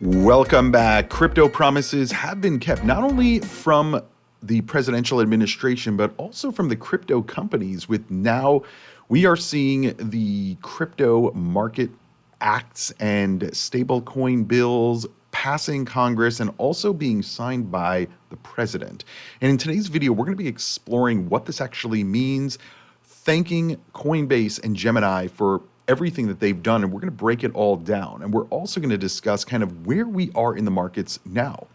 Welcome back. Crypto promises have been kept not only from the presidential administration, but also from the crypto companies. With now, we are seeing the crypto market acts and stablecoin bills passing Congress and also being signed by the president. And in today's video, we're going to be exploring what this actually means, thanking Coinbase and Gemini for everything that they've done, and we're going to break it all down. And we're also going to discuss kind of where we are in the markets now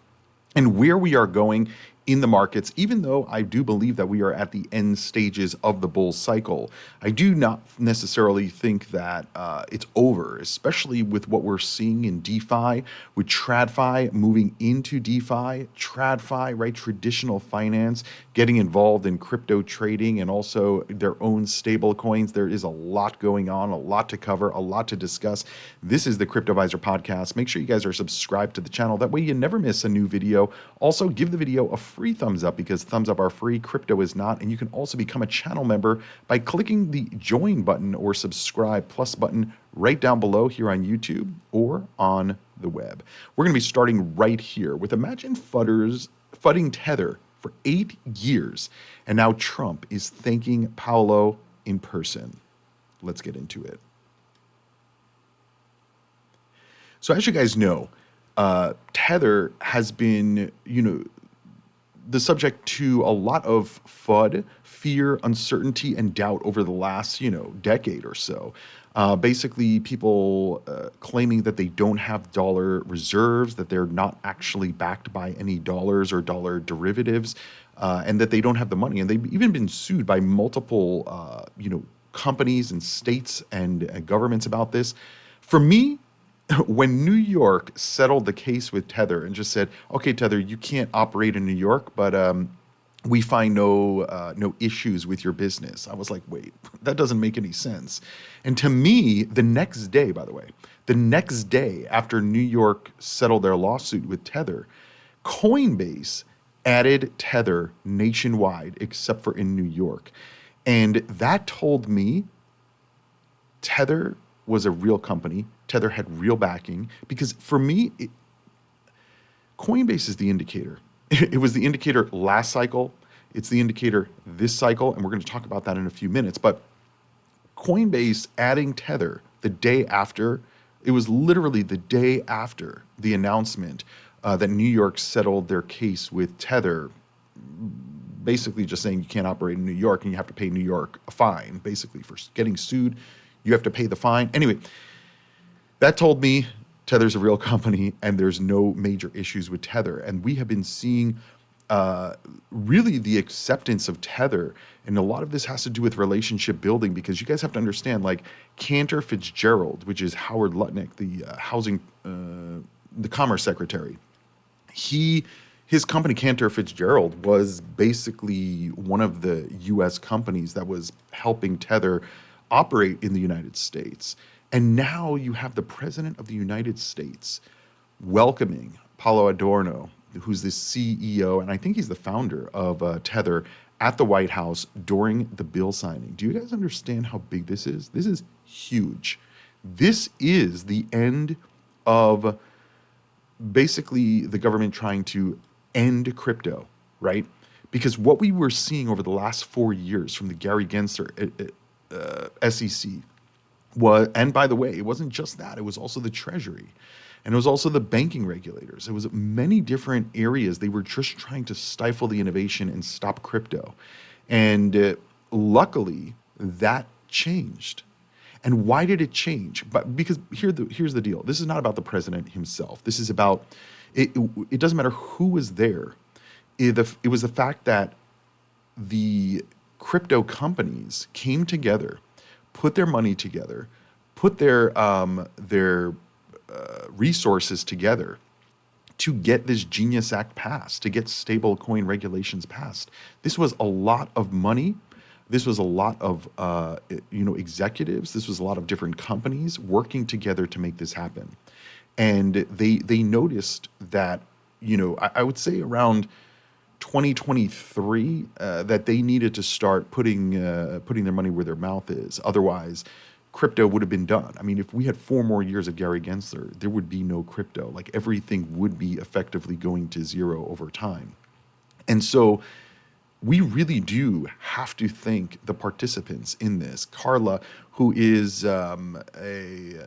and where we are going in the markets. Even though I do believe that we are at the end stages of the bull cycle, I do not necessarily think that it's over, especially with what we're seeing in DeFi, with TradFi moving into DeFi, TradFi, right, traditional finance, getting involved in crypto trading and also their own stable coins. There is a lot going on, a lot to cover, a lot to discuss. This is the Cryptoviser podcast. Make sure you guys are subscribed to the channel. That way you never miss a new video. Also, give the video a free thumbs up because thumbs up are free, crypto is not. And you can also become a channel member by clicking the join button or subscribe plus button right down below here on YouTube or on the web. We're going to be starting right here with Imagine fudding Tether for 8 years. And now Trump is thanking Paolo in person. Let's get into it. So as you guys know, Tether has been, the subject to a lot of FUD, fear, uncertainty, and doubt over the last, decade or so. Basically, people claiming that they don't have dollar reserves, that they're not actually backed by any dollars or dollar derivatives, and that they don't have the money. And they've even been sued by multiple, companies and states and governments about this. For me, when New York settled the case with Tether and just said, okay, Tether, you can't operate in New York, but we find no issues with your business. I was like, wait, that doesn't make any sense. And to me, the next day, by the way, the next day after New York settled their lawsuit with Tether, Coinbase added Tether nationwide, except for in New York. And that told me Tether was a real company. Tether had real backing, because for me, Coinbase is the indicator. It was the indicator last cycle. It's the indicator this cycle, and we're going to talk about that in a few minutes. But Coinbase adding Tether the day after, it was literally the day after the announcement that New York settled their case with Tether, basically just saying you can't operate in New York and you have to pay New York a fine, basically for getting sued. You have to pay the fine. Anyway, that told me Tether's a real company and there's no major issues with Tether. And we have been seeing really the acceptance of Tether. And a lot of this has to do with relationship building, because you guys have to understand, like Cantor Fitzgerald, which is Howard Lutnick, the Commerce Secretary, his company Cantor Fitzgerald was basically one of the US companies that was helping Tether operate in the United States. And now you have the president of the United States welcoming Paolo Adorno, who's the CEO, and I think he's the founder of Tether, at the White House during the bill signing. Do you guys understand how big this is? This is huge. This is the end of basically the government trying to end crypto, right? Because what we were seeing over the last 4 years from the Gary Gensler SEC was, and by the way, it wasn't just that, it was also the Treasury, and it was also the banking regulators. It was many different areas. They were just trying to stifle the innovation and stop crypto. And luckily, that changed. And why did it change? But because here's the deal. This is not about the president himself. This is about, it doesn't matter who was there. It was the fact that the crypto companies came together, put their money together, put their resources together to get this Genius Act passed, to get stable coin regulations passed. This was a lot of money. This was a lot of executives. This was a lot of different companies working together to make this happen. And they noticed that, I would say around 2023 that they needed to start putting their money where their mouth is. Otherwise, crypto would have been done. I mean, if we had 4 more years of Gary Gensler, there would be no crypto. Like everything would be effectively going to zero over time. And so we really do have to thank the participants in this. Carla, who is a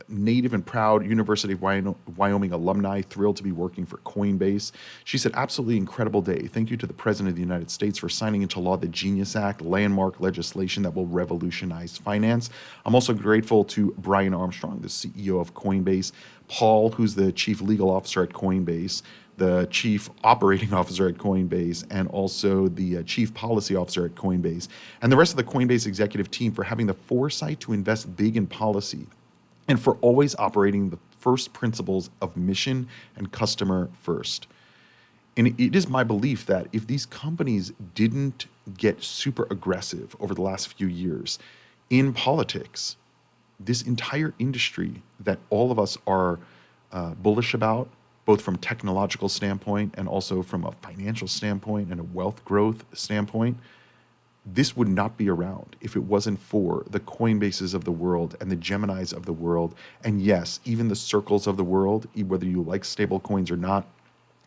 native and proud University of Wyoming alumni, thrilled to be working for Coinbase. She said, absolutely incredible day. Thank you to the President of the United States for signing into law the Genius Act, landmark legislation that will revolutionize finance. I'm also grateful to Brian Armstrong, the CEO of Coinbase, Paul, who's the chief legal officer at Coinbase, the chief operating officer at Coinbase, and also the chief policy officer at Coinbase, and the rest of the Coinbase executive team for having the foresight to invest big in policy and for always operating the first principles of mission and customer first. And it is my belief that if these companies didn't get super aggressive over the last few years in politics, this entire industry that all of us are bullish about, both from technological standpoint and also from a financial standpoint and a wealth growth standpoint, this would not be around if it wasn't for the Coinbases of the world and the Geminis of the world. And yes, even the Circles of the world, whether you like stable coins or not,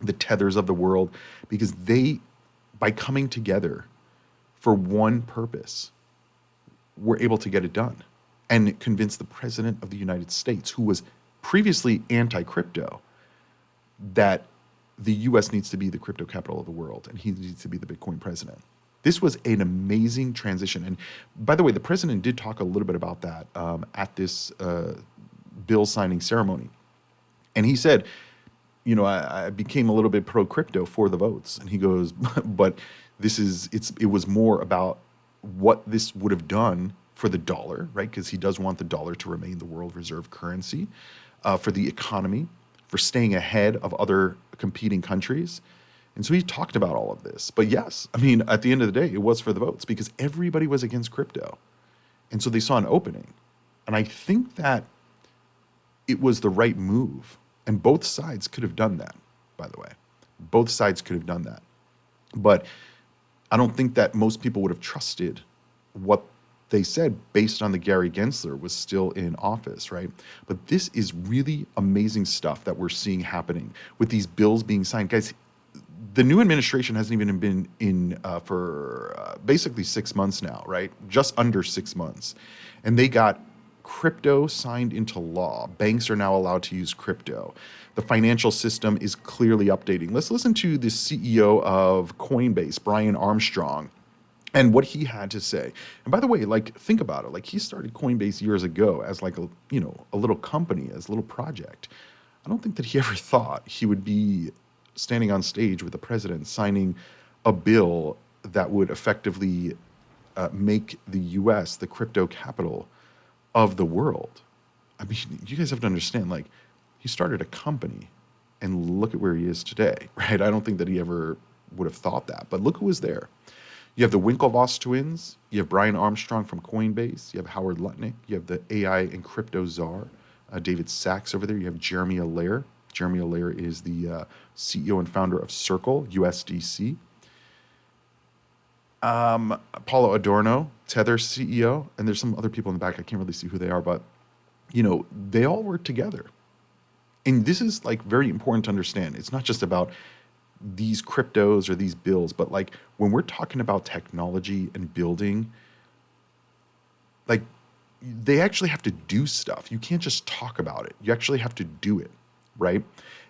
the Tethers of the world, because they, by coming together for one purpose, were able to get it done and convince the President of the United States, who was previously anti-crypto, that the US needs to be the crypto capital of the world and he needs to be the Bitcoin president. This was an amazing transition. And by the way, the president did talk a little bit about that at this bill signing ceremony. And he said, you know, I became a little bit pro crypto for the votes. And he goes, but it was more about what this would have done for the dollar, right? Because he does want the dollar to remain the world reserve currency, for the economy, for staying ahead of other competing countries. And so he talked about all of this. But yes, I mean, at the end of the day, it was for the votes because everybody was against crypto. And so they saw an opening. And I think that it was the right move. And both sides could have done that, by the way. Both sides could have done that. But I don't think that most people would have trusted what they said based on the Gary Gensler was still in office, right? But this is really amazing stuff that we're seeing happening with these bills being signed. Guys, the new administration hasn't even been in for basically 6 months now, right? Just under 6 months. And they got crypto signed into law. Banks are now allowed to use crypto. The financial system is clearly updating. Let's listen to the CEO of Coinbase, Brian Armstrong, and what he had to say. And by the way, like, think about it. Like, he started Coinbase years ago as like a little company, as a little project. I don't think that he ever thought he would be standing on stage with the president signing a bill that would effectively make the U.S. the crypto capital of the world. I mean, you guys have to understand, like, he started a company and look at where he is today, right? I don't think that he ever would have thought that, but look who was there. You have the Winklevoss twins, you have Brian Armstrong from Coinbase, you have Howard Lutnick, you have the AI and crypto czar, David Sachs over there, you have Jeremy Allaire. Jeremy Allaire is the CEO and founder of Circle, USDC. Paulo Adorno, Tether CEO, and there's some other people in the back. I can't really see who they are, but they all work together. And this is like very important to understand. It's not just about these cryptos or these bills, but like when we're talking about technology and building, like they actually have to do stuff. You can't just talk about it. You actually have to do it, right?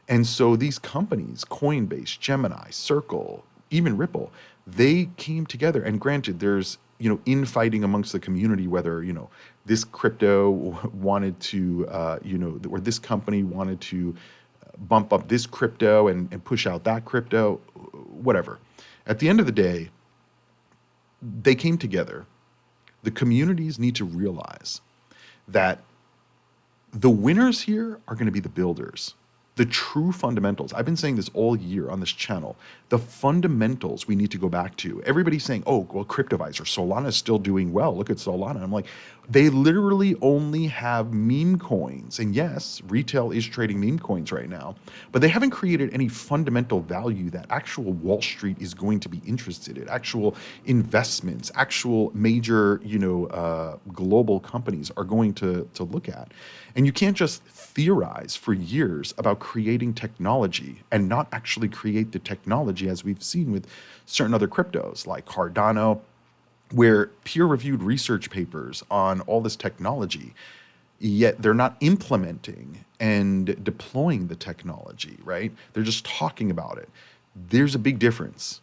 And so these companies, Coinbase, Gemini, Circle, even Ripple, they came together. And granted, there's infighting amongst the community, whether this crypto wanted to or this company wanted to bump up this crypto and push out that crypto, whatever. At the end of the day, they came together. The communities need to realize that the winners here are going to be the builders. The true fundamentals. I've been saying this all year on this channel. The fundamentals we need to go back to. Everybody's saying, oh, well, Cryptoviser, Solana is still doing well. Look at Solana. I'm like, they literally only have meme coins. And yes, retail is trading meme coins right now, but they haven't created any fundamental value that actual Wall Street is going to be interested in, actual investments, actual major, global companies are going to look at. And you can't just theorize for years about creating technology and not actually create the technology, as we've seen with certain other cryptos like Cardano, where peer-reviewed research papers on all this technology, yet they're not implementing and deploying the technology, right? They're just talking about it. There's a big difference.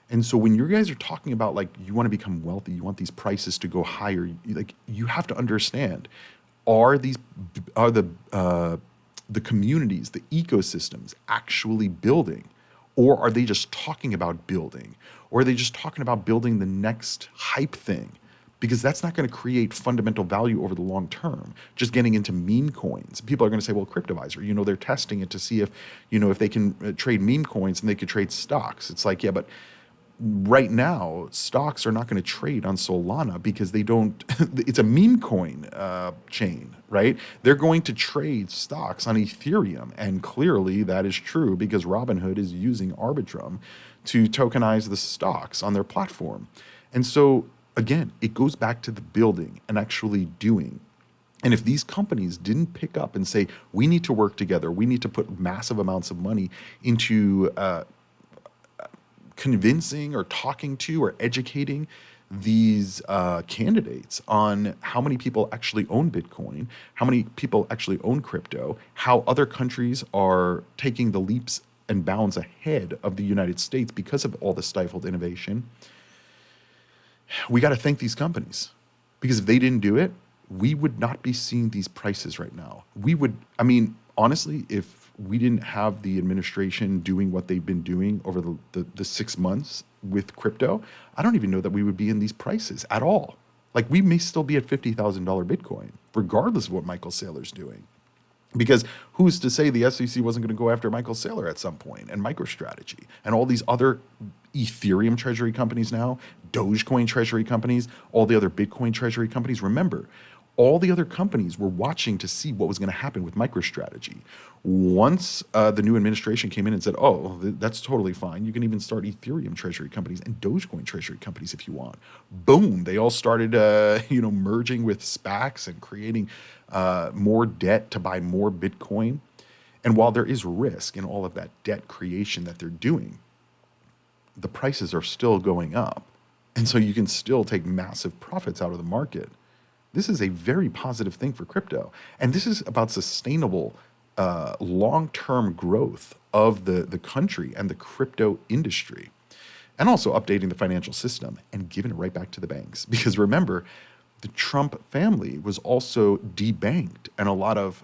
And so when you guys are talking about like you want to become wealthy, you want these prices to go higher, like you have to understand, are the communities, the ecosystems actually building? Or are they just talking about building? Or are they just talking about building the next hype thing? Because that's not going to create fundamental value over the long term. Just getting into meme coins. People are going to say, well, Cryptoviser, they're testing it to see if they can trade meme coins and they could trade stocks. It's like, yeah, but right now, stocks are not going to trade on Solana because they don't, it's a meme coin chain, right? They're going to trade stocks on Ethereum. And clearly that is true because Robinhood is using Arbitrum to tokenize the stocks on their platform. And so, again, it goes back to the building and actually doing. And if these companies didn't pick up and say, we need to work together, we need to put massive amounts of money into convincing or talking to or educating these candidates on how many people actually own Bitcoin, how many people actually own crypto, how other countries are taking the leaps and bounds ahead of the United States because of all the stifled innovation, we got to thank these companies. Because if they didn't do it, we would not be seeing these prices right now. Honestly, if we didn't have the administration doing what they've been doing over the 6 months with crypto, I don't even know that we would be in these prices at all. Like we may still be at $50,000 Bitcoin, regardless of what Michael Saylor's doing. Because who's to say the SEC wasn't going to go after Michael Saylor at some point and MicroStrategy and all these other Ethereum treasury companies now, Dogecoin treasury companies, all the other Bitcoin treasury companies. Remember, all the other companies were watching to see what was going to happen with MicroStrategy. Once the new administration came in and said, oh, that's totally fine. You can even start Ethereum treasury companies and Dogecoin treasury companies if you want. Boom, they all started merging with SPACs and creating more debt to buy more Bitcoin. And while there is risk in all of that debt creation that they're doing, the prices are still going up. And so you can still take massive profits out of the market. This is a very positive thing for crypto. And this is about sustainable long-term growth of the country and the crypto industry. And also updating the financial system and giving it right back to the banks. Because remember, the Trump family was also debanked. And a lot of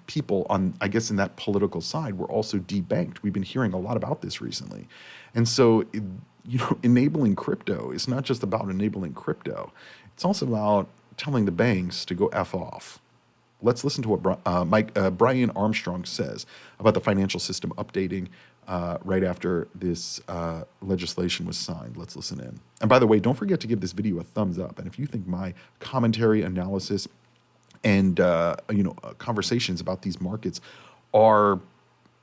people on, I guess, in that political side were also debanked. We've been hearing a lot about this recently. And so, enabling crypto is not just about enabling crypto. It's also about telling the banks to go F off. Let's listen to what Brian Armstrong says about the financial system updating right after this legislation was signed. Let's listen in. And by the way, don't forget to give this video a thumbs up. And if you think my commentary, analysis, and conversations about these markets are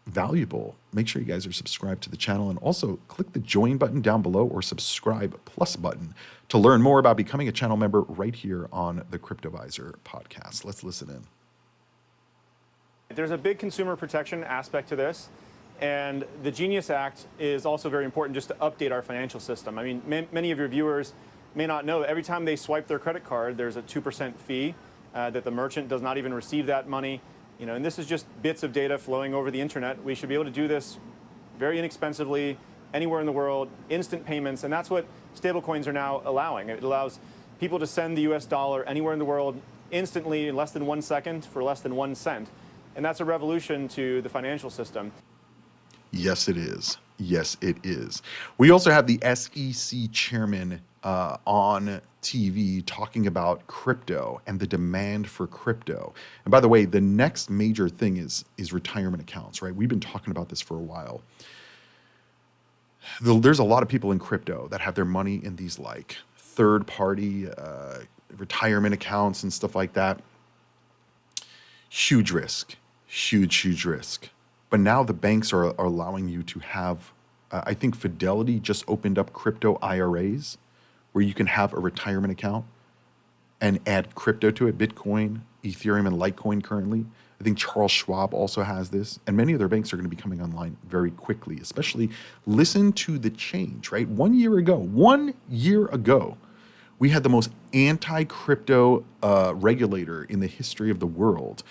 valuable, make sure you guys are subscribed to the channel, and also click the join button down below or subscribe plus button to learn more about becoming a channel member right here on the Cryptoviser podcast. Let's listen in. There's a big consumer protection aspect to this, and the Genius Act is also very important just to update our financial system. I mean, many of your viewers may not know that every time they swipe their credit card, there's a 2% fee that the merchant does not even receive that money. And this is just bits of data flowing over the internet. We should be able to do this very inexpensively, anywhere in the world, instant payments, and that's what stablecoins are now allowing. It allows people to send the US dollar anywhere in the world instantly in less than 1 second for less than 1 cent. And that's a revolution to the financial system. Yes, it is. Yes, it is. We also have the SEC chairman on TV talking about crypto and the demand for crypto. And by the way, the next major thing is retirement accounts, right? We've been talking about this for a while. There's a lot of people in crypto that have their money in these like third party retirement accounts and stuff like that. Huge risk, huge risk. But now the banks are allowing you to have, I think Fidelity just opened up crypto IRAs where you can have a retirement account and add crypto to it, Bitcoin, Ethereum, and Litecoin currently. I think Charles Schwab also has this, and many other banks are going to be coming online very quickly, especially listen to the change, right? 1 year ago, we had the most anti-crypto regulator in the history of the world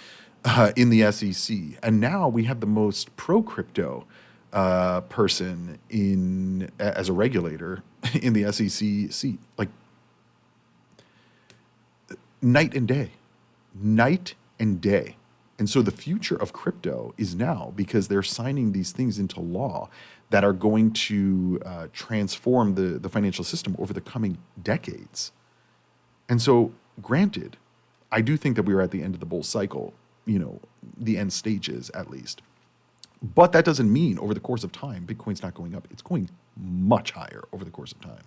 in the SEC, and now we have the most pro-crypto person in as a regulator in the SEC seat. Like night and day, night and day. And so the future of crypto is now because they're signing these things into law that are going to transform the financial system over the coming decades. And so, granted, I do think that we are at the end of the bull cycle, the end stages at least. But that doesn't mean over the course of time, Bitcoin's not going up. It's going much higher over the course of time,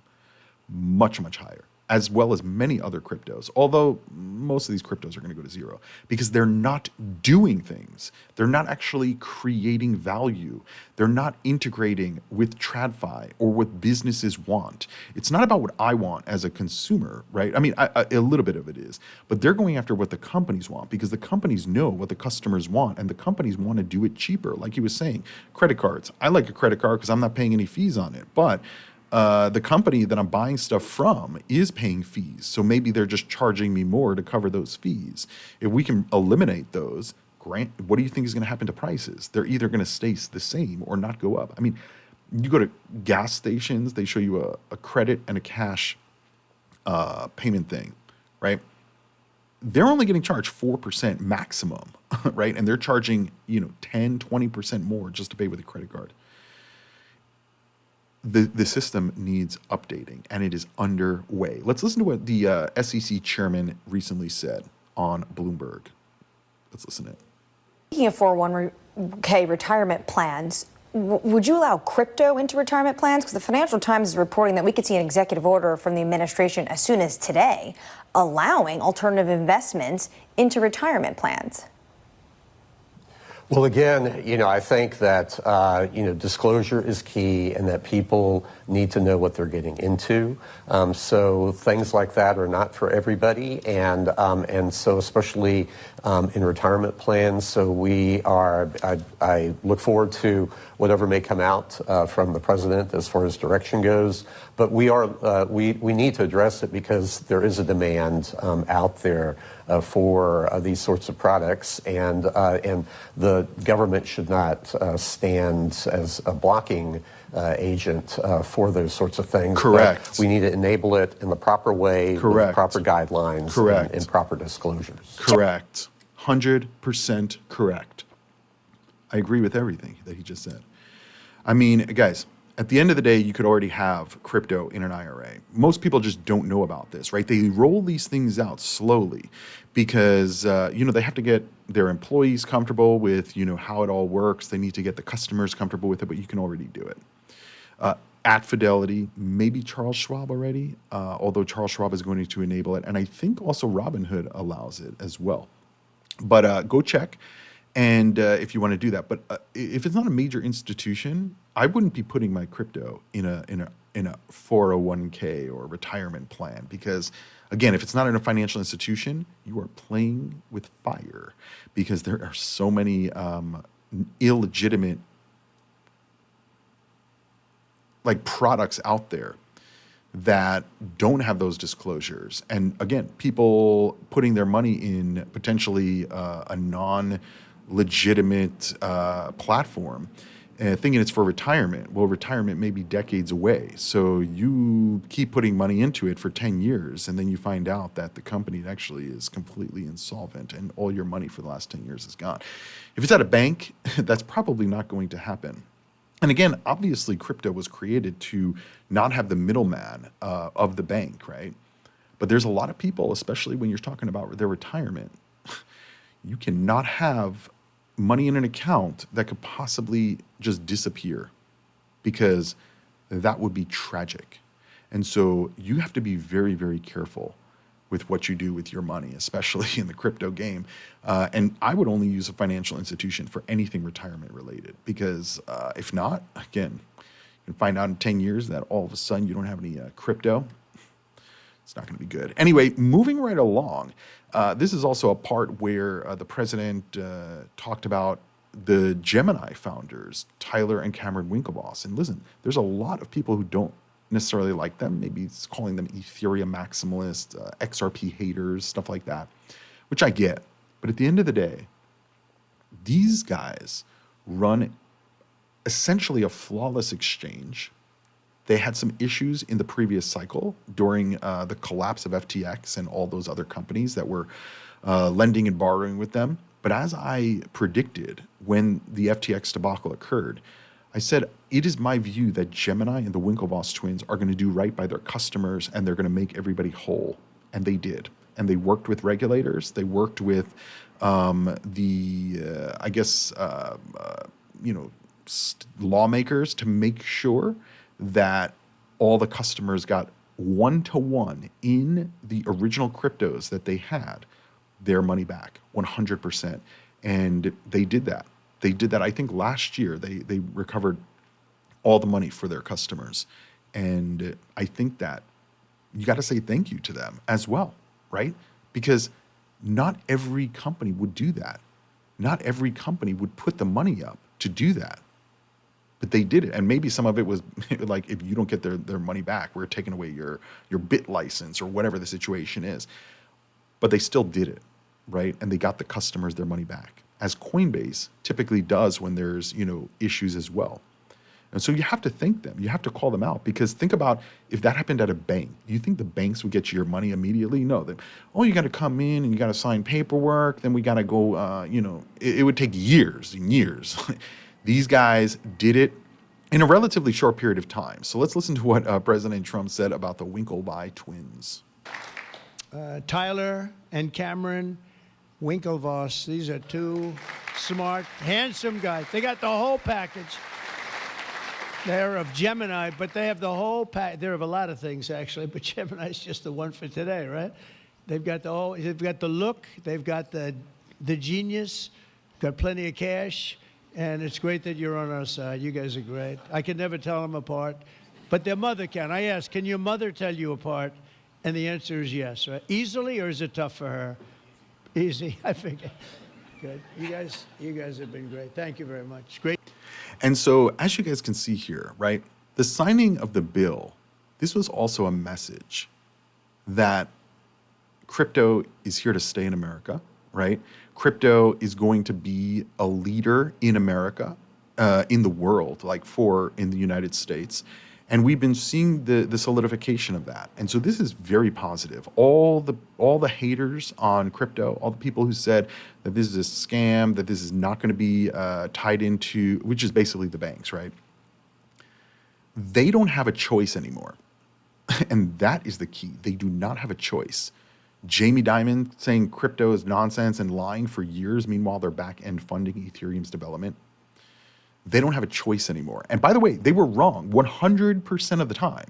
much higher, as well as many other cryptos. Although most of these cryptos are going to go to zero because they're not doing things. They're not actually creating value. They're not integrating with TradFi or what businesses want. It's not about what I want as a consumer, right? I mean, a little bit of it is, but they're going after what the companies want because the companies know what the customers want and the companies want to do it cheaper. Like he was saying, credit cards. I like a credit card because I'm not paying any fees on it, but the company that I'm buying stuff from is paying fees. So maybe they're just charging me more to cover those fees. If we can eliminate those, what do you think is going to happen to prices? They're either going to stay the same or not go up. I mean, you go to gas stations, they show you a credit and a cash payment thing, right? They're only getting charged 4% maximum, right? And they're charging, 10, 20% more just to pay with a credit card. The system needs updating, and it is underway. Let's listen to what the SEC chairman recently said on Bloomberg. Let's listen to it. Speaking of 401k retirement plans, would you allow crypto into retirement plans? Because the Financial Times is reporting that we could see an executive order from the administration as soon as today allowing alternative investments into retirement plans. Well, again, I think that, disclosure is key and that people need to know what they're getting into. So things like that are not for everybody. And so especially in retirement plans. So I look forward to whatever may come out from the president as far as direction goes. But we need to address it because there is a demand out there for these sorts of products, and the government should not stand as a blocking agent for those sorts of things. Correct. But we need to enable it in the proper way, Correct. with proper guidelines, Correct. And proper disclosures. Correct. 100% correct. I agree with everything that he just said. I mean, guys, at the end of the day, you could already have crypto in an IRA. Most people just don't know about this, right? They roll these things out slowly because, they have to get their employees comfortable with, how it all works. They need to get the customers comfortable with it, but you can already do it. At Fidelity, maybe Charles Schwab already, although Charles Schwab is going to enable it. And I think also Robinhood allows it as well. But go check. And if you want to do that, but if it's not a major institution, I wouldn't be putting my crypto in a 401k or retirement plan because, again, if it's not in a financial institution, you are playing with fire because there are so many illegitimate products out there that don't have those disclosures. And again, people putting their money in potentially a non-legitimate platform thinking it's for retirement. Well, retirement may be decades away. So you keep putting money into it for 10 years, and then you find out that the company actually is completely insolvent and all your money for the last 10 years is gone. If it's at a bank, that's probably not going to happen. And again, obviously, crypto was created to not have the middleman of the bank, right? But there's a lot of people, especially when you're talking about their retirement, you cannot have money in an account that could possibly just disappear because that would be tragic. And so you have to be very, very careful with what you do with your money, especially in the crypto game. And I would only use a financial institution for anything retirement related because if not, again, you can find out in 10 years that all of a sudden you don't have any crypto. It's not going to be good. Anyway, moving right along, this is also a part where the president talked about the Gemini founders, Tyler and Cameron Winklevoss. And listen, there's a lot of people who don't necessarily like them. Maybe it's calling them Ethereum maximalists, XRP haters, stuff like that, which I get. But at the end of the day, these guys run essentially a flawless exchange. They had some issues in the previous cycle during the collapse of FTX and all those other companies that were lending and borrowing with them. But as I predicted when the FTX debacle occurred, I said, it is my view that Gemini and the Winklevoss twins are going to do right by their customers and they're going to make everybody whole. And they did. And they worked with regulators. They worked with lawmakers to make sure that all the customers got one-to-one in the original cryptos that they had their money back 100%. And they did that. They did that, I think, last year. They recovered all the money for their customers. And I think that you got to say thank you to them as well, right? Because not every company would do that. Not every company would put the money up to do that. But they did it. And maybe some of it was like, if you don't get their money back, we're taking away your bit license or whatever the situation is. But they still did it, right? And they got the customers their money back, as Coinbase typically does when there's, issues as well. And so you have to thank them. You have to call them out, because think about if that happened at a bank. Do you think the banks would get you your money immediately? No. You got to come in and you got to sign paperwork. Then we got to go, it would take years and years. These guys did it in a relatively short period of time. So let's listen to what President Trump said about the Winklevi twins. Tyler and Cameron Winklevoss, these are two smart, handsome guys. They got the whole package. They're of Gemini, but they have the whole pack. They're of a lot of things, actually, but Gemini's just the one for today, right? They've got they've got the look, they've got the genius, got plenty of cash, and it's great that you're on our side. You guys are great. I can never tell them apart, but their mother can. I asked, can your mother tell you apart? And the answer is yes, right? Easily, or is it tough for her? Easy, I figure. Good. You guys have been great. Thank you very much. Great. And so, as you guys can see here, right, the signing of the bill, this was also a message that crypto is here to stay in America, right? Crypto is going to be a leader in America, in the world, in the United States. And we've been seeing the solidification of that. And so this is very positive. All the haters on crypto, all the people who said that this is a scam, that this is not going to be tied into, which is basically the banks, right? They don't have a choice anymore. And that is the key. They do not have a choice. Jamie Dimon saying crypto is nonsense and lying for years. Meanwhile, they're back end funding Ethereum's development. They don't have a choice anymore. And by the way, they were wrong 100% of the time.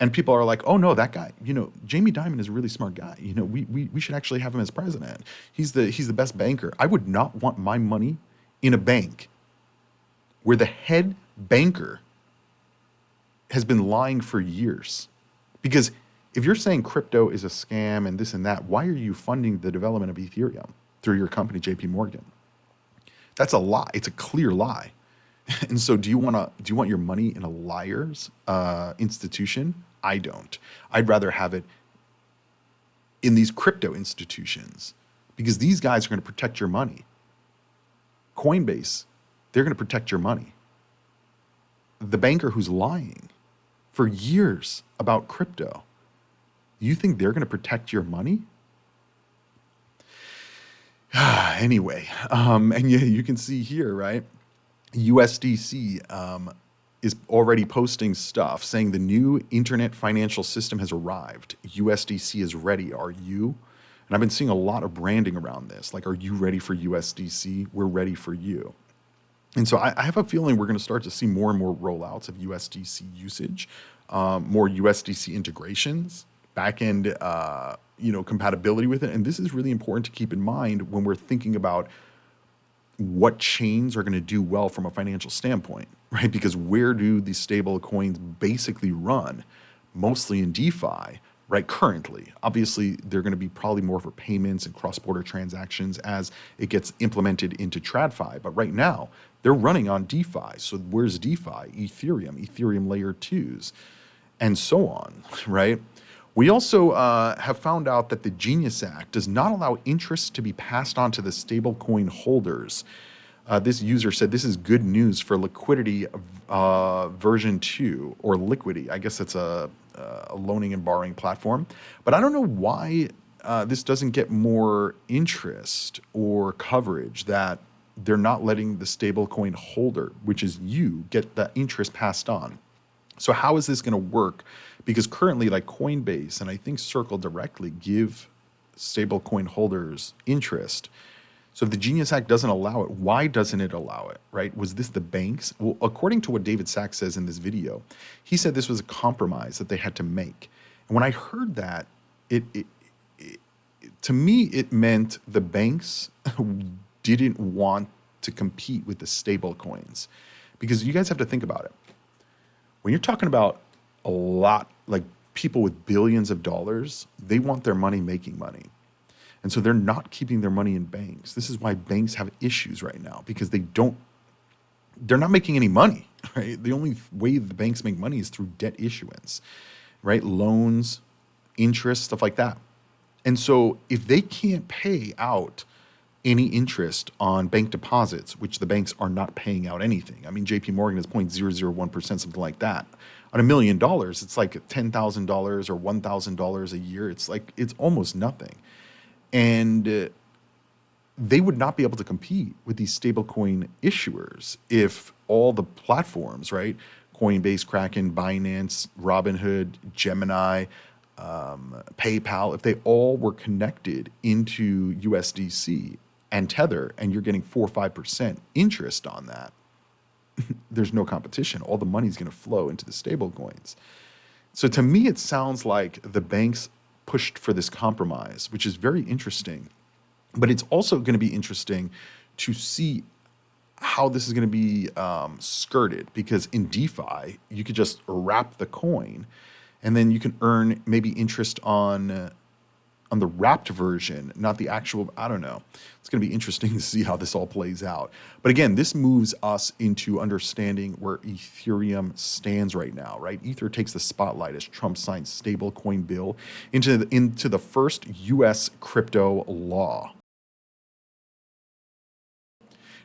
And people are like, oh no, that guy, Jamie Dimon is a really smart guy. We should actually have him as president. He's the best banker. I would not want my money in a bank where the head banker has been lying for years. Because if you're saying crypto is a scam and this and that, why are you funding the development of Ethereum through your company, JP Morgan? That's a lie. It's a clear lie. And so do you want your money in a liar's institution? I don't. I'd rather have it in these crypto institutions, because these guys are going to protect your money. Coinbase, they're going to protect your money. The banker who's lying for years about crypto, you think they're going to protect your money? Anyway, and you can see here, right? USDC is already posting stuff saying the new internet financial system has arrived. USDC is ready. Are you? And I've been seeing a lot of branding around this. Like, are you ready for USDC? We're ready for you. And so I have a feeling we're going to start to see more and more rollouts of USDC usage, more USDC integrations, back-end, compatibility with it. And this is really important to keep in mind when we're thinking about what chains are going to do well from a financial standpoint, right? Because where do these stable coins basically run? Mostly in DeFi, right? Currently, obviously, they're going to be probably more for payments and cross-border transactions as it gets implemented into TradFi. But right now, they're running on DeFi. So where's DeFi? Ethereum layer twos, and so on, right? We also have found out that the Genius Act does not allow interest to be passed on to the stablecoin holders. This user said this is good news for liquidity version 2, or Liquidity. I guess it's a loaning and borrowing platform. But I don't know why this doesn't get more interest or coverage, that they're not letting the stablecoin holder, which is you, get the interest passed on. So how is this going to work? Because currently, like Coinbase and I think Circle directly give stablecoin holders interest. So if the Genius Act doesn't allow it, why doesn't it allow it, right? Was this the banks? Well, according to what David Sachs says in this video, he said this was a compromise that they had to make. And when I heard that, it to me, it meant the banks didn't want to compete with the stable coins. Because you guys have to think about it. When you're talking about a lot, like people with billions of dollars, they want their money making money. And so they're not keeping their money in banks. This is why banks have issues right now, because they're not making any money, right? The only way the banks make money is through debt issuance, right? Loans, interest, stuff like that. And so if they can't pay out any interest on bank deposits, which the banks are not paying out anything. I mean, JP Morgan is 0.001%, something like that. On $1 million, it's like $10,000 or $1,000 a year. It's almost nothing. And they would not be able to compete with these stablecoin issuers if all the platforms, right? Coinbase, Kraken, Binance, Robinhood, Gemini, PayPal, if they all were connected into USDC and Tether, and you're getting 4 or 5% interest on that, there's no competition. All the money's going to flow into the stable coins. So to me, it sounds like the banks pushed for this compromise, which is very interesting. But it's also going to be interesting to see how this is going to be skirted, because in DeFi, you could just wrap the coin and then you can earn maybe interest on the wrapped version, not the actual. I don't know. It's going to be interesting to see how this all plays out. But again, this moves us into understanding where Ethereum stands right now, right? Ether takes the spotlight as Trump signs stablecoin bill into the first U.S. crypto law.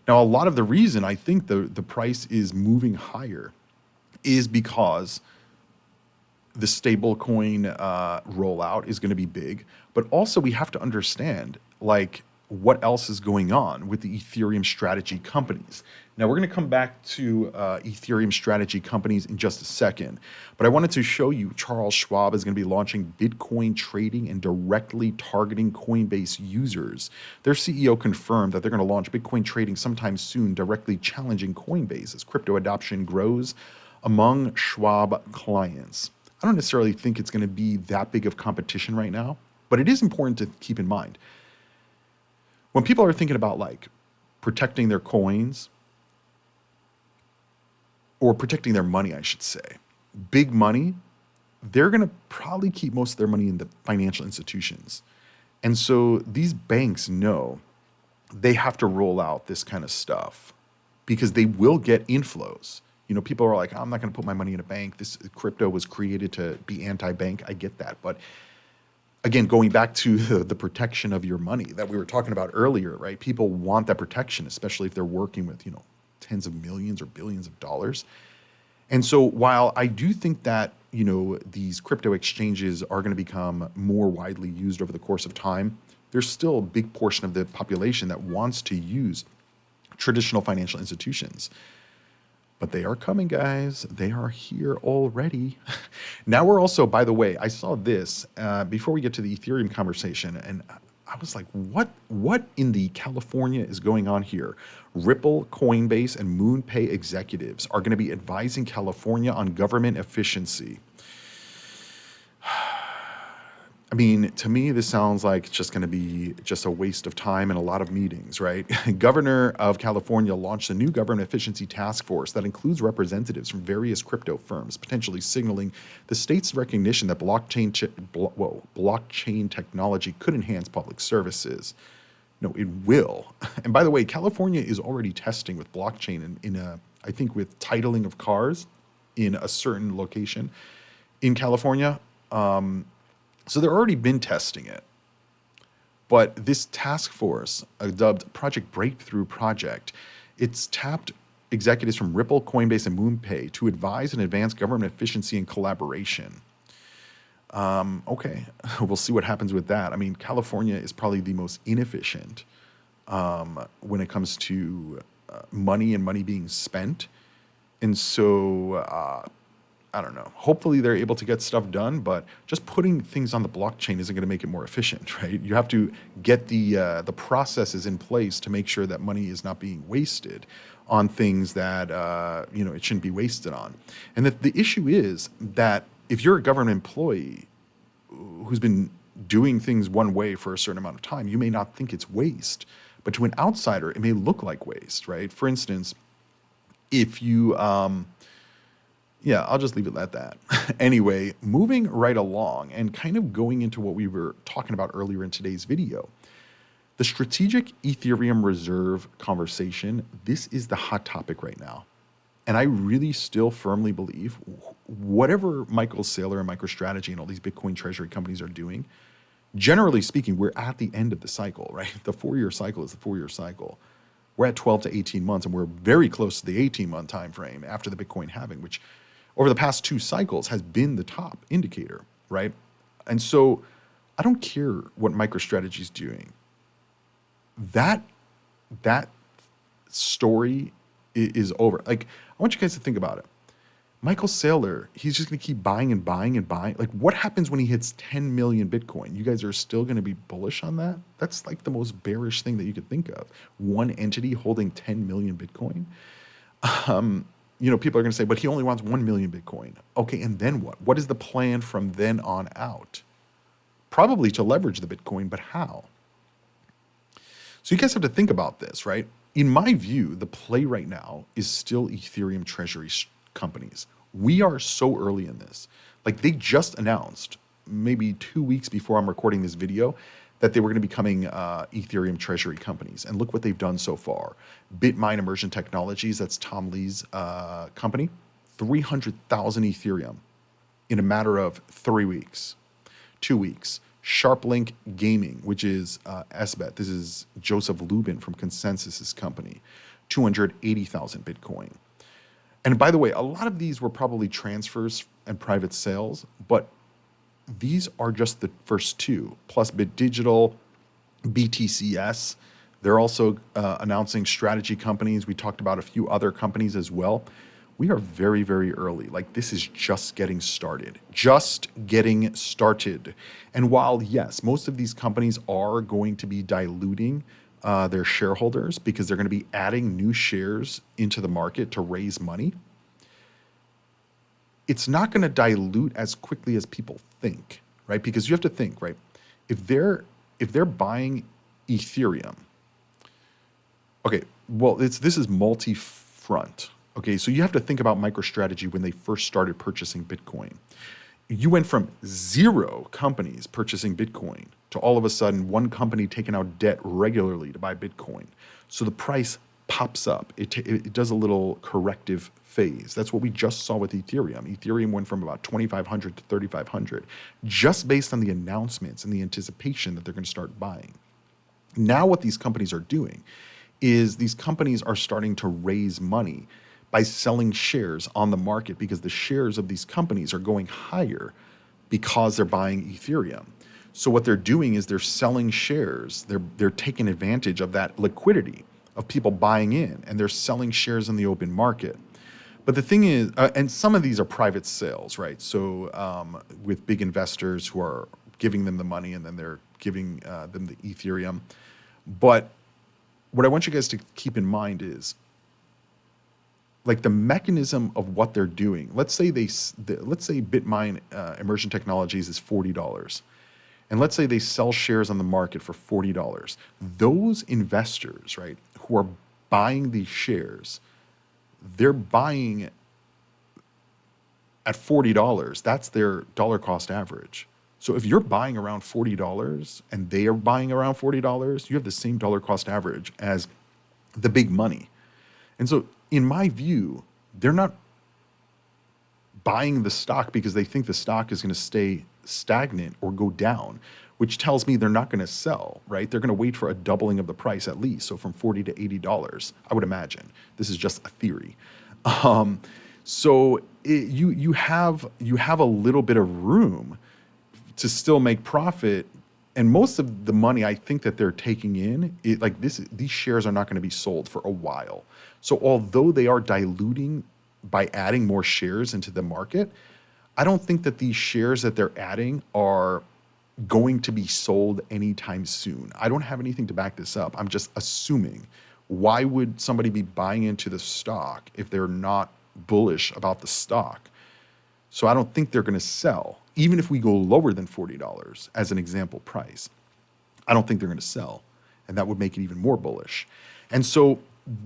Now, a lot of the reason I think the price is moving higher is because the stablecoin rollout is going to be big, but also we have to understand like what else is going on with the Ethereum strategy companies. Now we're going to come back to Ethereum strategy companies in just a second, but I wanted to show you Charles Schwab is going to be launching Bitcoin trading and directly targeting Coinbase users. Their CEO confirmed that they're going to launch Bitcoin trading sometime soon, directly challenging Coinbase as crypto adoption grows among Schwab clients. I don't necessarily think it's going to be that big of competition right now, but it is important to keep in mind. When people are thinking about like protecting their coins or protecting their money, I should say, big money, they're going to probably keep most of their money in the financial institutions. And so these banks know they have to roll out this kind of stuff because they will get inflows. You know, people are like, I'm not going to put my money in a bank. This crypto was created to be anti-bank. I get that. But again, going back to the protection of your money that we were talking about earlier, right? People want that protection, especially if they're working with, tens of millions or billions of dollars. And so while I do think that, these crypto exchanges are going to become more widely used over the course of time, there's still a big portion of the population that wants to use traditional financial institutions. But they are coming, guys. They are here already. Now we're also, by the way, I saw this before we get to the Ethereum conversation, and I was like, what in the California is going on here? Ripple, Coinbase, and MoonPay executives are going to be advising California on government efficiency. I mean, to me, this sounds like it's just going to be just a waste of time and a lot of meetings, right? Governor of California launched a new government efficiency task force that includes representatives from various crypto firms, potentially signaling the state's recognition that blockchain technology could enhance public services. No, it will. And by the way, California is already testing with blockchain I think with titling of cars in a certain location in California. So they've already been testing it. But this task force, dubbed Project Breakthrough Project, it's tapped executives from Ripple, Coinbase, and MoonPay to advise and advance government efficiency and collaboration. Okay, we'll see what happens with that. I mean, California is probably the most inefficient when it comes to money and money being spent. And so I don't know. Hopefully they're able to get stuff done, but just putting things on the blockchain isn't going to make it more efficient, right? You have to get the processes in place to make sure that money is not being wasted on things that it shouldn't be wasted on. And that the issue is that if you're a government employee who's been doing things one way for a certain amount of time, you may not think it's waste, but to an outsider, it may look like waste, right? For instance, if you yeah, I'll just leave it at that. Anyway, moving right along and kind of going into what we were talking about earlier in today's video, the strategic Ethereum reserve conversation, this is the hot topic right now. And I really still firmly believe whatever Michael Saylor and MicroStrategy and all these Bitcoin treasury companies are doing, generally speaking, we're at the end of the cycle, right? The 4-year cycle is the 4-year cycle. We're at 12 to 18 months, and we're very close to the 18-month time frame after the Bitcoin halving, which over the past 2 cycles has been the top indicator, right? And so I don't care what MicroStrategy is doing. That story is over. Like, I want you guys to think about it. Michael Saylor, he's just going to keep buying and buying and buying. Like, what happens when he hits 10 million Bitcoin? You guys are still going to be bullish on that? That's like the most bearish thing that you could think of. One entity holding 10 million Bitcoin. People are going to say, but he only wants 1 million Bitcoin. Okay, and then what? What is the plan from then on out? Probably to leverage the Bitcoin, but how? So you guys have to think about this, right? In my view, the play right now is still Ethereum treasury companies. We are so early in this. Like, they just announced maybe 2 weeks before I'm recording this video that they were going to be becoming Ethereum treasury companies. And look what they've done so far. BitMine Immersion Technologies, that's Tom Lee's company, 300,000 Ethereum in a matter of 3 weeks, 2 weeks. SharpLink Gaming, which is SBET. This is Joseph Lubin from Consensus's company, 280,000 Bitcoin. And by the way, a lot of these were probably transfers and private sales, but these are just the first 2, plus Bit Digital, BTCS. They're also announcing strategy companies. We talked about a few other companies as well. We are very, very early. Like, this is just getting started. Just getting started. And while, yes, most of these companies are going to be diluting their shareholders because they're going to be adding new shares into the market to raise money, it's not going to dilute as quickly as people think, right? Because you have to think, right? If they're buying Ethereum, okay, well, this is multi-front. Okay, so you have to think about MicroStrategy when they first started purchasing Bitcoin. You went from 0 companies purchasing Bitcoin to all of a sudden 1 company taking out debt regularly to buy Bitcoin. So the price pops up. It does a little corrective phase. That's what we just saw with Ethereum. Ethereum went from about 2,500 to 3,500 just based on the announcements and the anticipation that they're going to start buying. Now what these companies are doing is these companies are starting to raise money by selling shares on the market because the shares of these companies are going higher because they're buying Ethereum. So what they're doing is they're selling shares. They're taking advantage of that liquidity of people buying in, and they're selling shares in the open market. But the thing is, and some of these are private sales, right? So with big investors who are giving them the money, and then they're giving them the Ethereum. But what I want you guys to keep in mind is, like, the mechanism of what they're doing. Let's say let's say Bitmine Immersion Technologies is $40, and let's say they sell shares on the market for $40. Those investors, right, who are buying these shares, they're buying at $40. That's their dollar cost average. So if you're buying around $40 and they are buying around $40, you have the same dollar cost average as the big money. And so, in my view, they're not buying the stock because they think the stock is going to stay stagnant or go down, which tells me they're not going to sell, right? They're going to wait for a doubling of the price at least. So from $40 to $80, I would imagine. This is just a theory. You have a little bit of room to still make profit. And most of the money I think that they're taking in, these shares are not going to be sold for a while. So although they are diluting by adding more shares into the market, I don't think that these shares that they're adding are going to be sold anytime soon. I don't have anything to back this up. I'm just assuming. Why would somebody be buying into the stock if they're not bullish about the stock? So I don't think they're going to sell. Even if we go lower than $40 as an example price, I don't think they're going to sell. And that would make it even more bullish. And so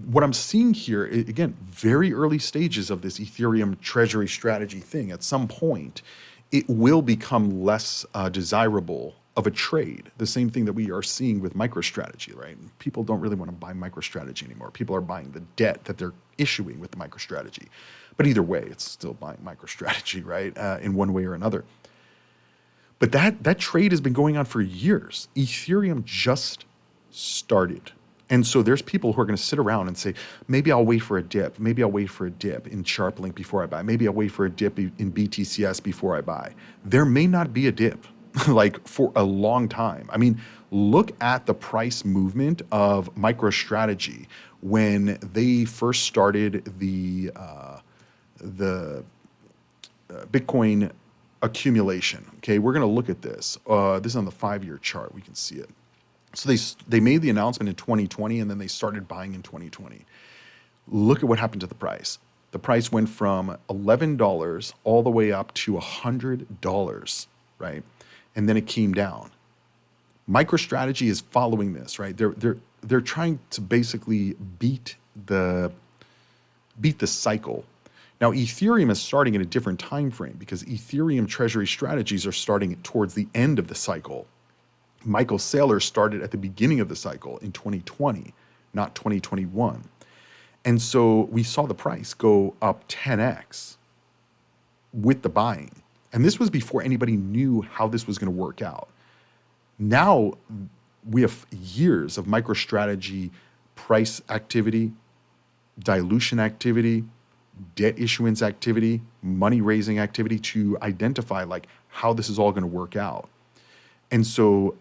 what I'm seeing here, again, very early stages of this Ethereum treasury strategy thing. At some point, it will become less desirable of a trade. The same thing that we are seeing with MicroStrategy, right? People don't really want to buy MicroStrategy anymore. People are buying the debt that they're issuing with the MicroStrategy. But either way, it's still buying MicroStrategy, right? In one way or another. But that trade has been going on for years. Ethereum just started. And so there's people who are going to sit around and say, maybe I'll wait for a dip. Maybe I'll wait for a dip in SharpLink before I buy. Maybe I'll wait for a dip in BTCS before I buy. There may not be a dip like for a long time. I mean, look at the price movement of MicroStrategy when they first started the Bitcoin accumulation. Okay, we're going to look at this. This is on the 5-year chart. We can see it. So they made the announcement in 2020, and then they started buying in 2020. Look at what happened to the price. The price went from $11 all the way up to $100, right? And then it came down. MicroStrategy is following this, right? They're trying to basically beat the cycle. Now, Ethereum is starting in a different time frame because Ethereum treasury strategies are starting towards the end of the cycle. Michael Saylor started at the beginning of the cycle in 2020, not 2021. And so we saw the price go up 10x with the buying. And this was before anybody knew how this was going to work out. Now we have years of MicroStrategy price activity, dilution activity, debt issuance activity, money raising activity to identify like how this is all going to work out. And so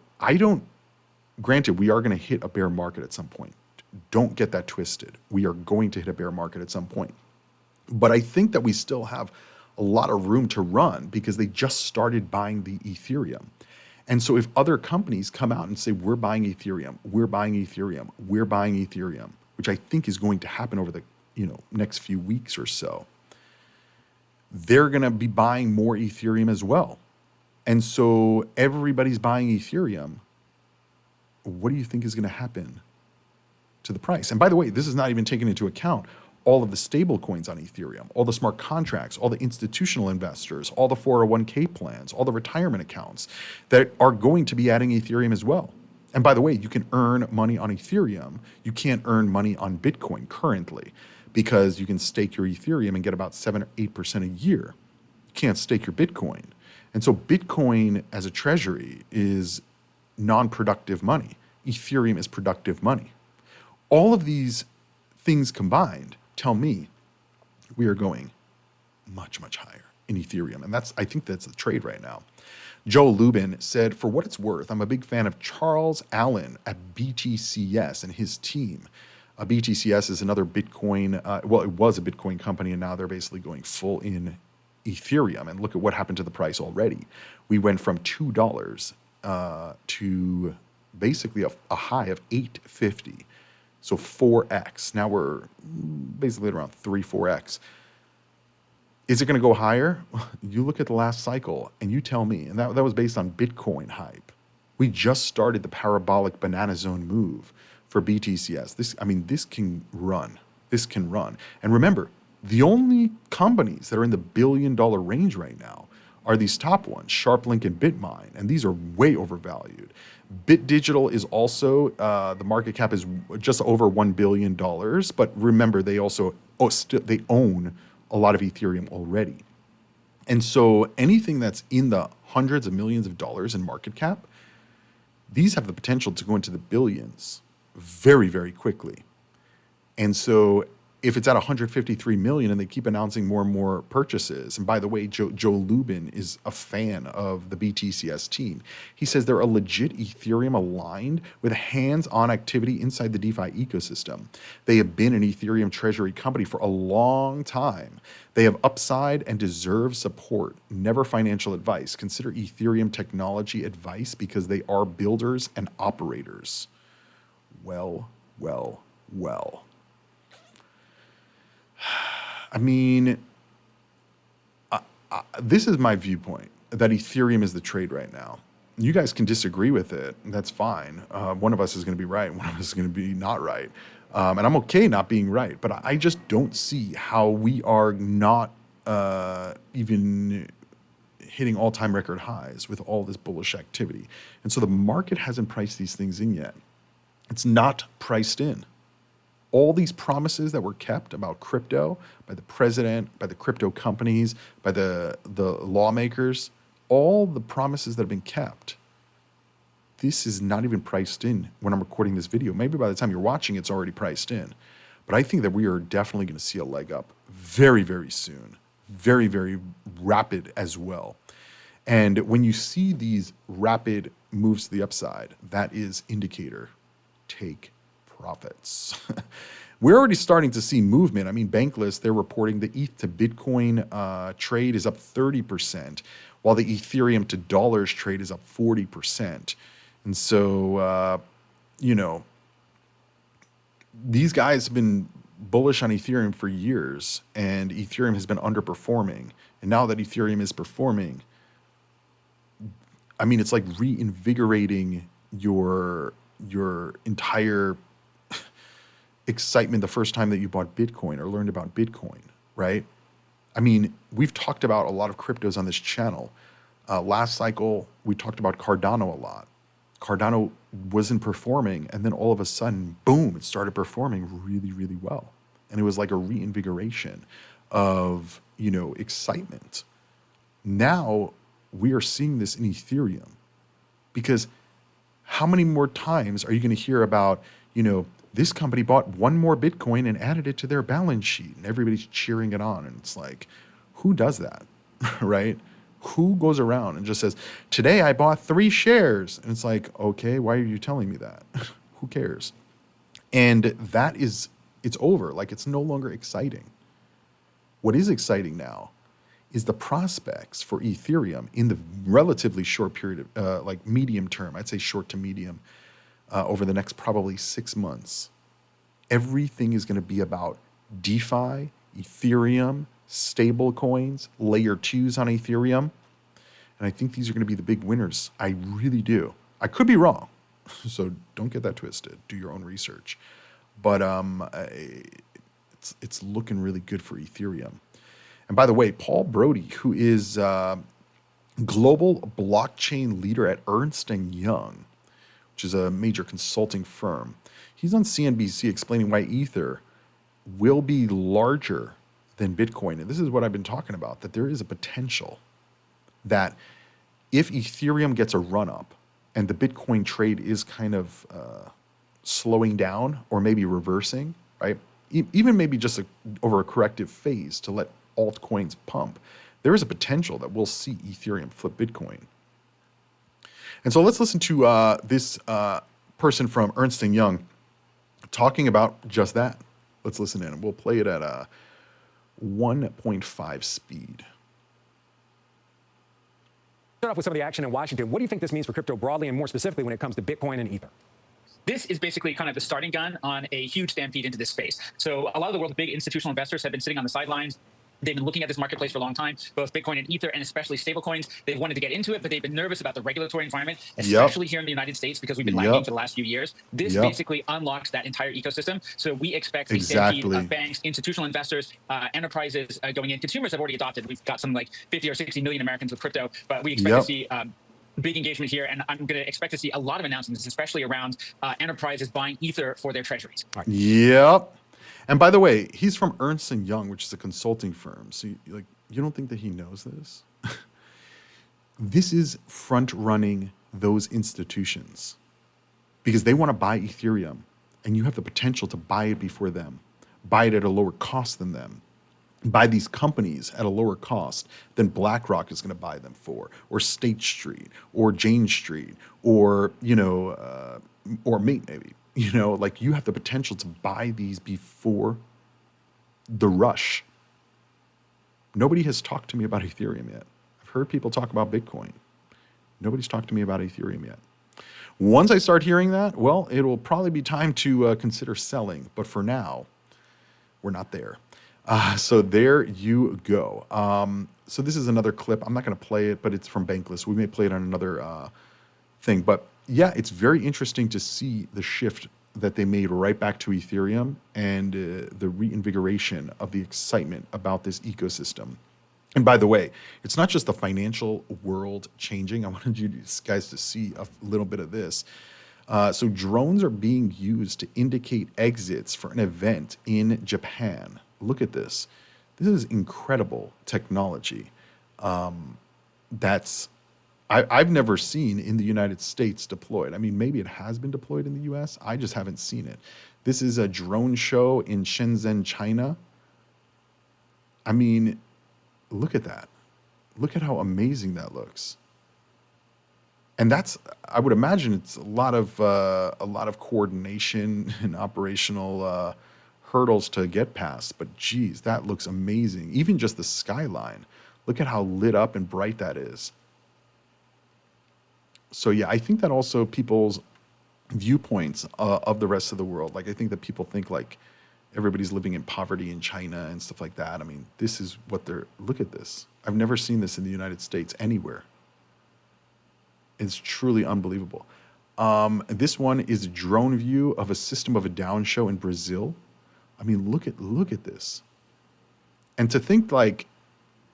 granted, we are going to hit a bear market at some point. Don't get that twisted. We are going to hit a bear market at some point. But I think that we still have a lot of room to run because they just started buying the Ethereum. And so if other companies come out and say, we're buying Ethereum, we're buying Ethereum, we're buying Ethereum, which I think is going to happen over the next few weeks or so, they're going to be buying more Ethereum as well. And so everybody's buying Ethereum. What do you think is going to happen to the price? And by the way, this is not even taking into account all of the stable coins on Ethereum, all the smart contracts, all the institutional investors, all the 401k plans, all the retirement accounts that are going to be adding Ethereum as well. And by the way, you can earn money on Ethereum. You can't earn money on Bitcoin currently because you can stake your Ethereum and get about 7 or 8% a year. You can't stake your Bitcoin. And so Bitcoin as a treasury is non-productive money. Ethereum is productive money. All of these things combined tell me we are going much, much higher in Ethereum. And I think that's the trade right now. Joe Lubin said, for what it's worth, I'm a big fan of Charles Allen at BTCS and his team. BTCS is another Bitcoin. Well, it was a Bitcoin company, and now they're basically going full in Ethereum. And look at what happened to the price already. We went from $2 to basically a high of $8.50. So 4x. Now we're basically at around 4x. Is it going to go higher? You look at the last cycle and you tell me. And that was based on Bitcoin hype. We just started the parabolic banana zone move for BTCS. This can run. This can run. And remember, the only companies that are in the billion-dollar range right now are these top ones, SharpLink and BitMine, and these are way overvalued. BitDigital is also, the market cap is just over $1 billion, but remember, they also they own a lot of Ethereum already. And so anything that's in the hundreds of millions of dollars in market cap, these have the potential to go into the billions very, very quickly. And so if it's at 153 million and they keep announcing more and more purchases, and by the way, Joe Lubin is a fan of the BTCS team. He says they're a legit Ethereum aligned with hands-on activity inside the DeFi ecosystem. They have been an Ethereum treasury company for a long time. They have upside and deserve support, never financial advice. Consider Ethereum technology advice because they are builders and operators. Well. I mean, this is my viewpoint, that Ethereum is the trade right now. You guys can disagree with it. That's fine. One of us is going to be right. One of us is going to be not right. And I'm okay not being right. But I just don't see how we are not even hitting all-time record highs with all this bullish activity. And so the market hasn't priced these things in yet. It's not priced in. All these promises that were kept about crypto by the president, by the crypto companies, by the lawmakers, all the promises that have been kept, this is not even priced in when I'm recording this video. Maybe by the time you're watching, it's already priced in. But I think that we are definitely going to see a leg up very, very soon. Very, very rapid as well. And when you see these rapid moves to the upside, that is indicator. Take profits. We're already starting to see movement. I mean, Bankless, they're reporting the ETH to Bitcoin trade is up 30%, while the Ethereum to dollars trade is up 40%. And so, these guys have been bullish on Ethereum for years, and Ethereum has been underperforming. And now that Ethereum is performing, I mean, it's like reinvigorating your entire excitement the first time that you bought Bitcoin or learned about Bitcoin, right? I mean, we've talked about a lot of cryptos on this channel. Last cycle, we talked about Cardano a lot. Cardano wasn't performing, and then all of a sudden, boom, it started performing really, really well. And it was like a reinvigoration of, excitement. Now we are seeing this in Ethereum, because how many more times are you going to hear about, this company bought one more Bitcoin and added it to their balance sheet, and everybody's cheering it on. And it's like, who does that, right? Who goes around and just says, today I bought 3 shares? And it's like, okay, why are you telling me that? Who cares? And it's over. Like, it's no longer exciting. What is exciting now is the prospects for Ethereum in the relatively short period of, like medium term, I'd say short to medium, over the next probably 6 months. Everything is going to be about DeFi, Ethereum, stable coins, layer 2s on Ethereum. And I think these are going to be the big winners. I really do. I could be wrong. So don't get that twisted. Do your own research. But it's looking really good for Ethereum. And by the way, Paul Brody, who is global blockchain leader at Ernst & Young, which is a major consulting firm, he's on CNBC explaining why Ether will be larger than Bitcoin. And this is what I've been talking about, that there is a potential that if Ethereum gets a run-up and the Bitcoin trade is kind of slowing down or maybe reversing, right? Even maybe just over a corrective phase to let altcoins pump, there is a potential that we'll see Ethereum flip Bitcoin. And so let's listen to this person from Ernst & Young talking about just that. Let's listen in. We'll play it at 1.5 speed. Start off with some of the action in Washington. What do you think this means for crypto broadly, and more specifically when it comes to Bitcoin and Ether? This is basically kind of the starting gun on a huge stampede into this space. So a lot of the world's big institutional investors have been sitting on the sidelines. They've been looking at this marketplace for a long time, both Bitcoin and Ether, and especially stablecoins. They've wanted to get into it, but they've been nervous about the regulatory environment, especially here in the United States, because we've been lagging for the last few years. This basically unlocks that entire ecosystem. So we expect a stampede of banks, institutional investors, enterprises going in. Consumers have already adopted. We've got some like 50 or 60 million Americans with crypto, but we expect to see big engagement here, and I'm going to expect to see a lot of announcements, especially around enterprises buying Ether for their treasuries. Yep. And by the way, he's from Ernst & Young, which is a consulting firm. So you don't think that he knows this? This is front-running those institutions because they want to buy Ethereum, and you have the potential to buy it before them, buy it at a lower cost than them, buy these companies at a lower cost than BlackRock is going to buy them for, or State Street, or Jane Street, or, or Mate maybe. Like you have the potential to buy these before the rush. Nobody has talked to me about Ethereum yet. I've heard people talk about Bitcoin. Nobody's talked to me about Ethereum yet. Once I start hearing that, well, it will probably be time to consider selling. But for now, we're not there. So there you go. So this is another clip. I'm not going to play it, but it's from Bankless. We may play it on another thing. But yeah, it's very interesting to see the shift that they made right back to Ethereum and the reinvigoration of the excitement about this ecosystem. And by the way, it's not just the financial world changing. I wanted you guys to see a little bit of this. So drones are being used to indicate exits for an event in Japan. Look at this. This is incredible technology. I've never seen in the United States deployed. I mean, maybe it has been deployed in the US. I just haven't seen it. This is a drone show in Shenzhen, China. I mean, look at that. Look at how amazing that looks. And I would imagine it's a lot of coordination and operational hurdles to get past. But geez, that looks amazing. Even just the skyline. Look at how lit up and bright that is. So yeah, I think that also people's viewpoints of the rest of the world, like I think that people think like everybody's living in poverty in China and stuff like that. I mean, this is what look at this. I've never seen this in the United States anywhere. It's truly unbelievable. This one is a drone view of a System of a Down show in Brazil. I mean, look at this. And to think like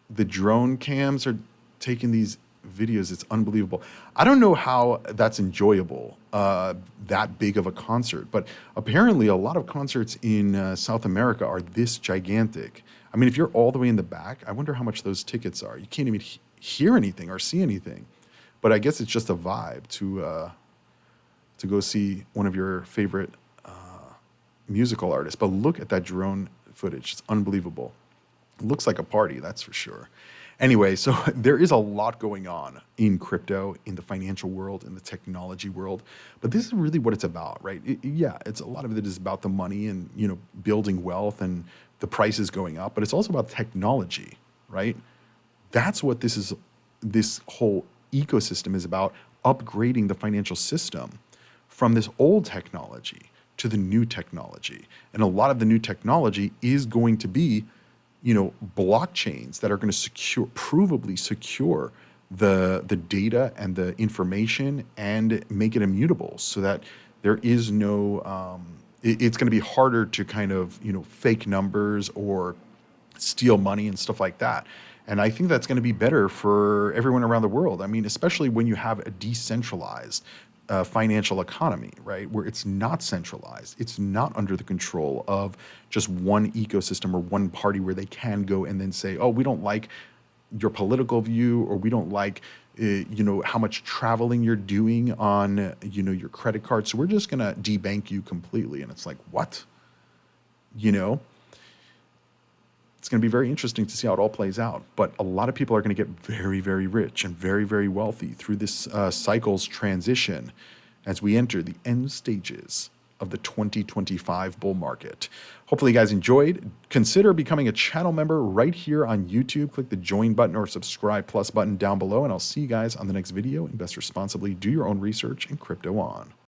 the drone cams are taking these videos, it's unbelievable. I don't know how that's enjoyable, that big of a concert, but apparently a lot of concerts in South America are this gigantic. I mean, if you're all the way in the back, I wonder how much those tickets are. You can't even hear anything or see anything, but I guess it's just a vibe to go see one of your favorite musical artists. But look at that drone footage. It's unbelievable. It looks like a party, that's for sure. Anyway, so there is a lot going on in crypto, in the financial world, in the technology world, but this is really what it's about, right? It's a lot of it is about the money and, building wealth and the prices going up, but it's also about technology, right? That's what this whole ecosystem is about, upgrading the financial system from this old technology to the new technology. And a lot of the new technology is going to be blockchains that are going to provably secure the data and the information and make it immutable so that there is no, it's going to be harder to kind of, fake numbers or steal money and stuff like that. And I think that's going to be better for everyone around the world. I mean, especially when you have a decentralized financial economy, right? Where it's not centralized. It's not under the control of just one ecosystem or one party where they can go and then say, oh, we don't like your political view, or we don't like, how much traveling you're doing on, your credit card. So we're just going to debank you completely. And it's like, what? It's going to be very interesting to see how it all plays out. But a lot of people are going to get very, very rich and very, very wealthy through this cycle's transition as we enter the end stages of the 2025 bull market. Hopefully you guys enjoyed. Consider becoming a channel member right here on YouTube. Click the join button or subscribe plus button down below, and I'll see you guys on the next video. Invest responsibly, do your own research, and crypto on.